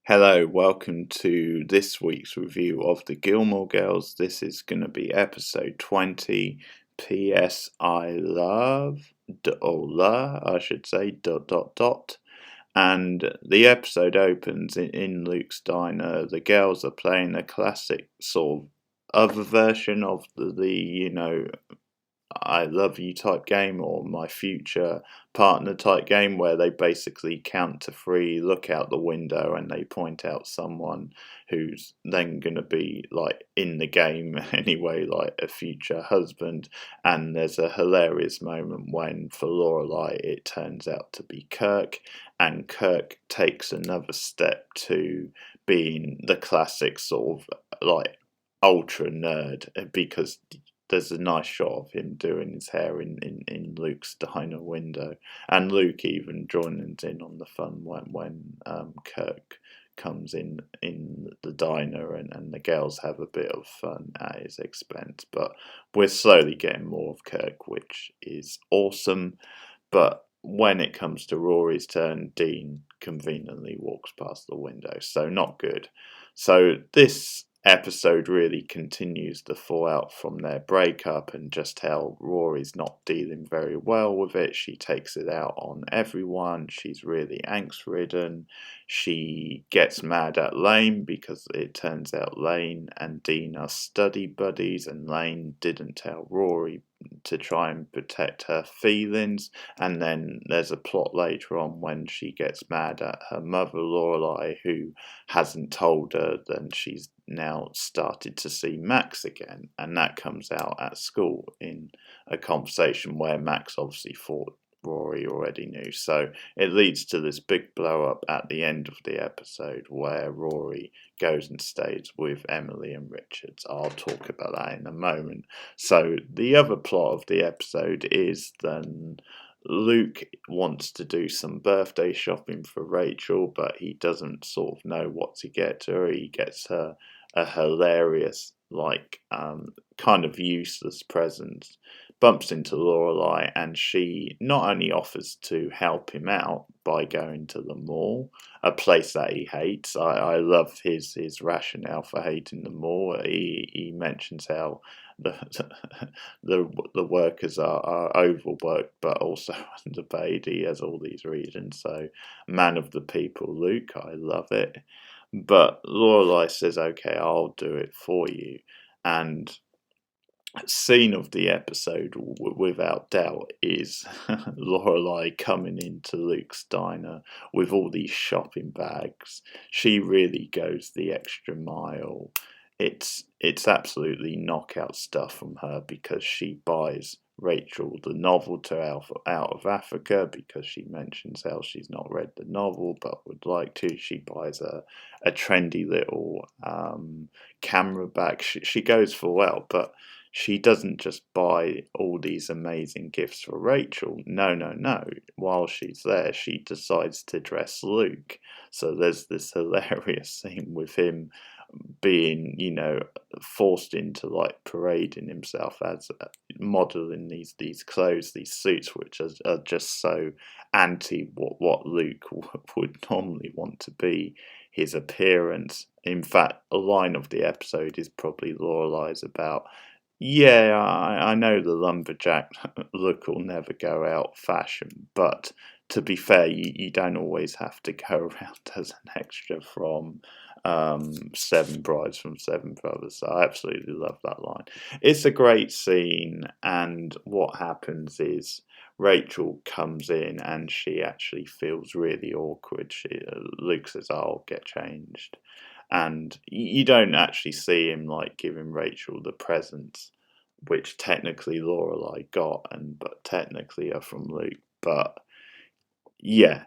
Hello, welcome to this week's review of the Gilmore Girls. This is going to be episode 20. P.S. I love, I should say, dot dot dot. And the episode opens in Luke's diner. The girls are playing a classic sort of other version of the I love you type game or my future partner type game where they basically count to three, look out the window, and they point out someone who's then going to be like in the game anyway, like a future husband. And there's a hilarious moment when for Lorelai it turns out to be Kirk, and Kirk takes another step to being the classic sort of like ultra nerd because there's a nice shot of him doing his hair in Luke's diner window, and Luke even joins in on the fun when Kirk comes in the diner and the girls have a bit of fun at his expense. But we're slowly getting more of Kirk, which is awesome. But when it comes to Rory's turn, Dean conveniently walks past the window, so not good. So this episode really continues the fallout from their breakup and just how Rory's not dealing very well with it. She takes it out on everyone. She's really angst ridden. She gets mad at Lane because it turns out Lane and Dean are study buddies, and Lane didn't tell Rory to try and protect her feelings. And then there's a plot later on when she gets mad at her mother Lorelai, who hasn't told her that she's now started to see Max again, and that comes out at school in a conversation where Max obviously thought Rory already knew. So it leads to this big blow up at the end of the episode where Rory goes and stays with Emily and Richards. I'll talk about that in a moment. So the other plot of the episode is then Luke wants to do some birthday shopping for Rachel, but he doesn't sort of know what to get her. He gets her a hilarious, kind of useless present, bumps into Lorelai, and she not only offers to help him out by going to the mall, a place that he hates. I love his rationale for hating the mall. He mentions how the the workers are overworked but also underpaid. He has all these reasons. So, man of the people, Luke, I love it. But Lorelai says, "Okay, I'll do it for you." And scene of the episode, without doubt, is Lorelai coming into Luke's diner with all these shopping bags. She really goes the extra mile. It's absolutely knockout stuff from her because she buys Rachel the novel to out of Africa because she mentions how she's not read the novel but would like to. She buys a trendy little camera bag. She goes for well, but she doesn't just buy all these amazing gifts for Rachel. No, no, no. While she's there, she decides to dress Luke. So there's this hilarious scene with him being, forced into like parading himself as modeling these clothes, these suits, which are just so anti what Luke would normally want to be. His appearance. In fact, a line of the episode is probably Lorelai's about, yeah, I know the lumberjack look will never go out fashion, but to be fair, you don't always have to go around as an extra from Seven Brides from Seven Brothers. So I absolutely love that line. It's a great scene, and what happens is Rachel comes in and she actually feels really awkward. Luke says, "I'll get changed." And you don't actually see him like giving Rachel the presents, which technically Lorelai got, but technically are from Luke. But yeah,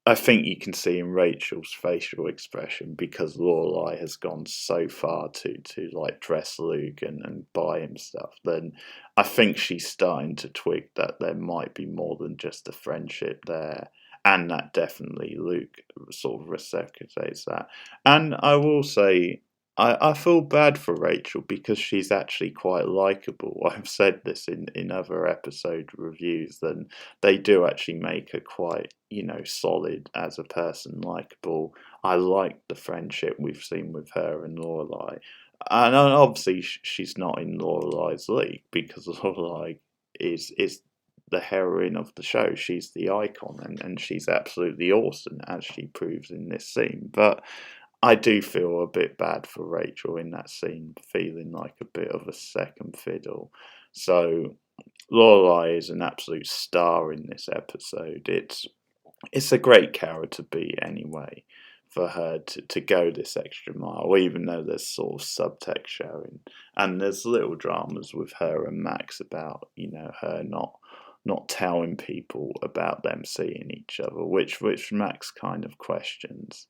I think you can see in Rachel's facial expression because Lorelai has gone so far to like dress Luke and buy him stuff. Then I think she's starting to twig that there might be more than just a friendship there, and that definitely Luke sort of reciprocates that. And I will say I feel bad for Rachel because she's actually quite likable. I've said this in other episode reviews, then they do actually make her quite, solid as a person, likable. I like the friendship we've seen with her and Lorelai. And obviously she's not in Lorelai's league because Lorelai is the heroine of the show. She's the icon and she's absolutely awesome as she proves in this scene. But I do feel a bit bad for Rachel in that scene, feeling like a bit of a second fiddle. So Lorelai is an absolute star in this episode. It's a great character beat anyway for her to go this extra mile, even though there's sort of subtext showing. And there's little dramas with her and Max about, her not telling people about them seeing each other, which Max kind of questions.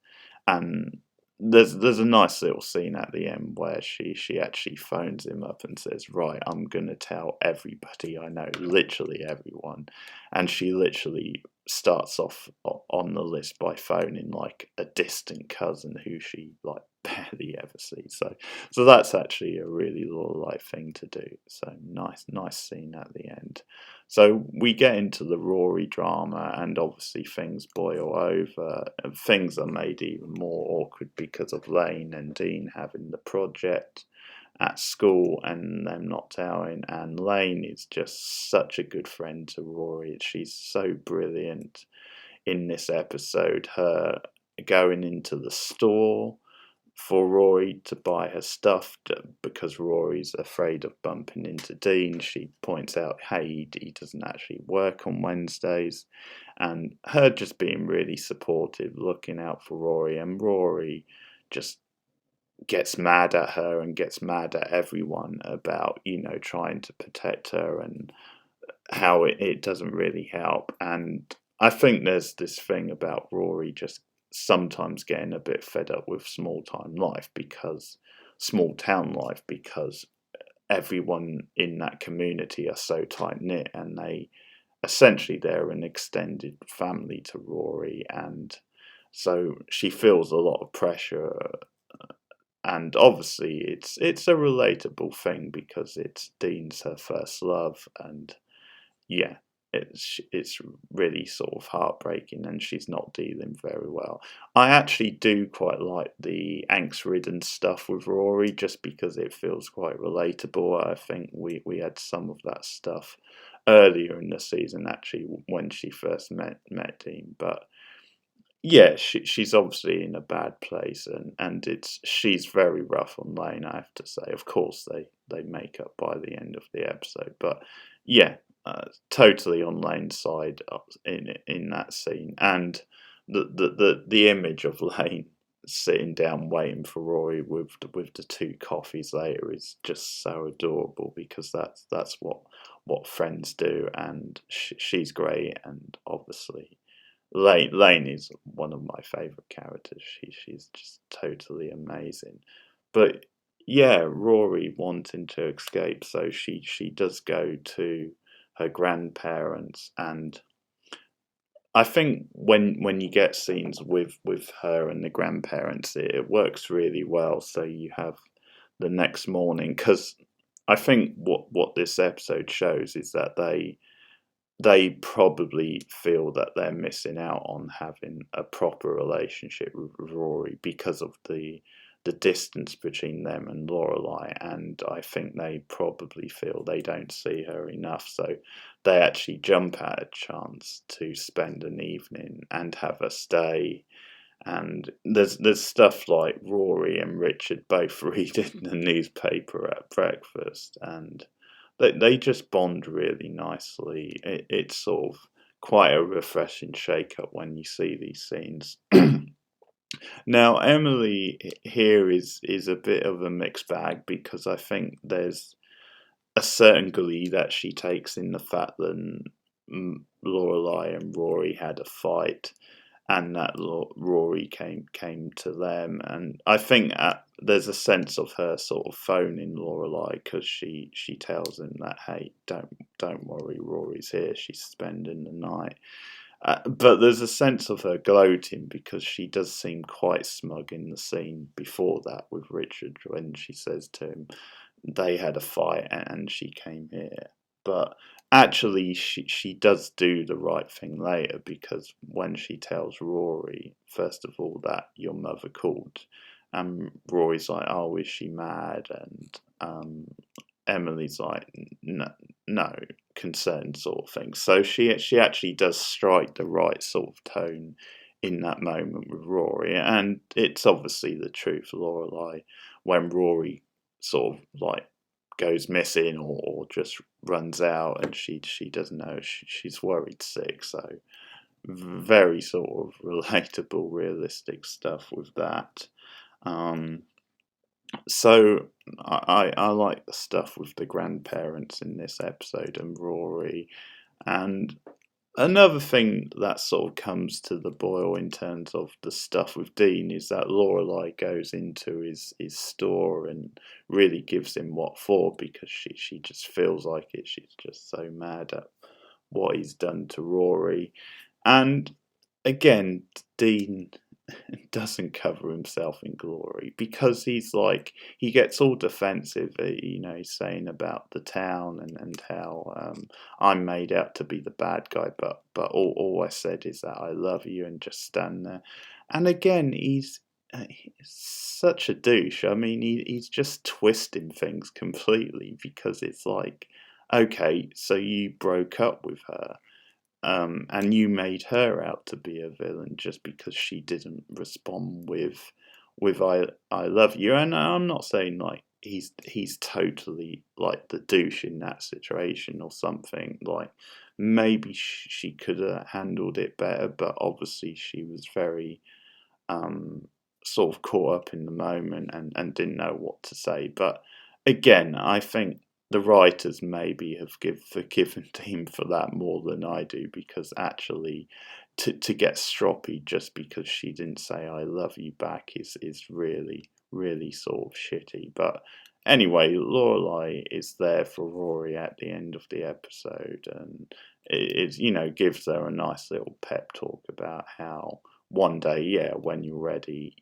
And there's a nice little scene at the end where she actually phones him up and says, "Right, I'm gonna tell everybody I know, literally everyone," and she literally starts off on the list by phoning like a distant cousin who she like barely ever sees. So that's actually a really Lorelai thing to do. So nice scene at the end. So we get into the Rory drama, and obviously things boil over. And things are made even more awkward because of Lane and Dean having the project at school and them not telling. And Lane is just such a good friend to Rory. She's so brilliant in this episode. Her going into the store for Rory to buy her stuff because Rory's afraid of bumping into Dean. She points out, hey, he doesn't actually work on Wednesdays. And her just being really supportive, looking out for Rory. And Rory just gets mad at her and gets mad at everyone about, trying to protect her and how it doesn't really help. And I think there's this thing about Rory just sometimes getting a bit fed up with small town life because everyone in that community are so tight knit and they're an extended family to Rory, and so she feels a lot of pressure. And obviously it's a relatable thing because it's Dean's her first love, and yeah, it's really sort of heartbreaking, and she's not dealing very well. I actually do quite like the angst-ridden stuff with Rory, just because it feels quite relatable. I think we had some of that stuff earlier in the season, actually, when she first met Dean. But yeah, she's obviously in a bad place, and she's very rough on Lane, I have to say. Of course, they make up by the end of the episode, but yeah, totally on Lane's side in that scene, and the image of Lane sitting down waiting for Rory with the two coffees later is just so adorable, because that's what friends do, and she's great, and obviously. Lane is one of my favourite characters. She's just totally amazing. But yeah, Rory wanting to escape, so she does go to her grandparents, and I think when you get scenes with her and the grandparents, it works really well. So you have the next morning, because I think what this episode shows is that they probably feel that they're missing out on having a proper relationship with Rory because of the distance between them and Lorelai, and I think they probably feel they don't see her enough, so they actually jump at a chance to spend an evening and have her stay. And there's stuff like Rory and Richard both reading the newspaper at breakfast, and they just bond really nicely. It's sort of quite a refreshing shake-up when you see these scenes. Now, Emily here is a bit of a mixed bag, because I think there's a certain glee that she takes in the fact that Lorelai and Rory had a fight, and that Rory came to them, and I think there's a sense of her sort of phoning Lorelai, because she tells him that, hey, don't worry, Rory's here, she's spending the night. But there's a sense of her gloating because she does seem quite smug in the scene before that with Richard when she says to him they had a fight and she came here. But actually, she does do the right thing later because when she tells Rory, first of all, that your mother called, and Rory's like, "Oh, is she mad?" And Emily's like, "No, no, concerned," sort of thing. So she actually does strike the right sort of tone in that moment with Rory, and it's obviously the truth. Lorelai, when Rory sort of like goes missing or just runs out and she doesn't know, she's worried sick. So very sort of relatable, realistic stuff with that. Um, so I like the stuff with the grandparents in this episode and Rory. And another thing that sort of comes to the boil in terms of the stuff with Dean is that Lorelai goes into his store and really gives him what for because she just feels like it. She's just so mad at what he's done to Rory. And again, Dean doesn't cover himself in glory because he's like he gets all defensive. He's saying about the town and how I'm made out to be the bad guy, but all I said is that I love you and just stand there. And again, he's such a douche. I mean, he's just twisting things completely because it's like, okay, so you broke up with her. And you made her out to be a villain just because she didn't respond with I love you. And I'm not saying like he's totally like the douche in that situation or something. Like maybe she could have handled it better, but obviously she was very sort of caught up in the moment and didn't know what to say. But again, I think the writers maybe have forgiven Dean for that more than I do because actually to get stroppy just because she didn't say I love you back is really, really sort of shitty. But anyway, Lorelai is there for Rory at the end of the episode and it gives her a nice little pep talk about how one day, yeah, when you're ready,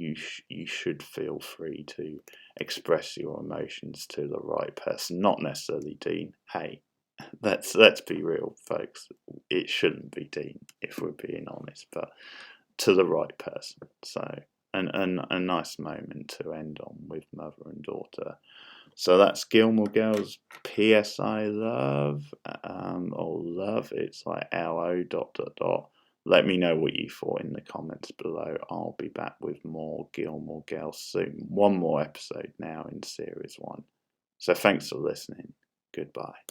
you should feel free to express your emotions to the right person, not necessarily Dean. Hey, let's be real, folks. It shouldn't be Dean if we're being honest, but to the right person. So, a nice moment to end on with mother and daughter. So that's Gilmore Girls. PSI love or love. It's like LO dot dot dot. Let me know what you thought in the comments below. I'll be back with more Gilmore Girls soon. One more episode now in series 1. So thanks for listening. Goodbye.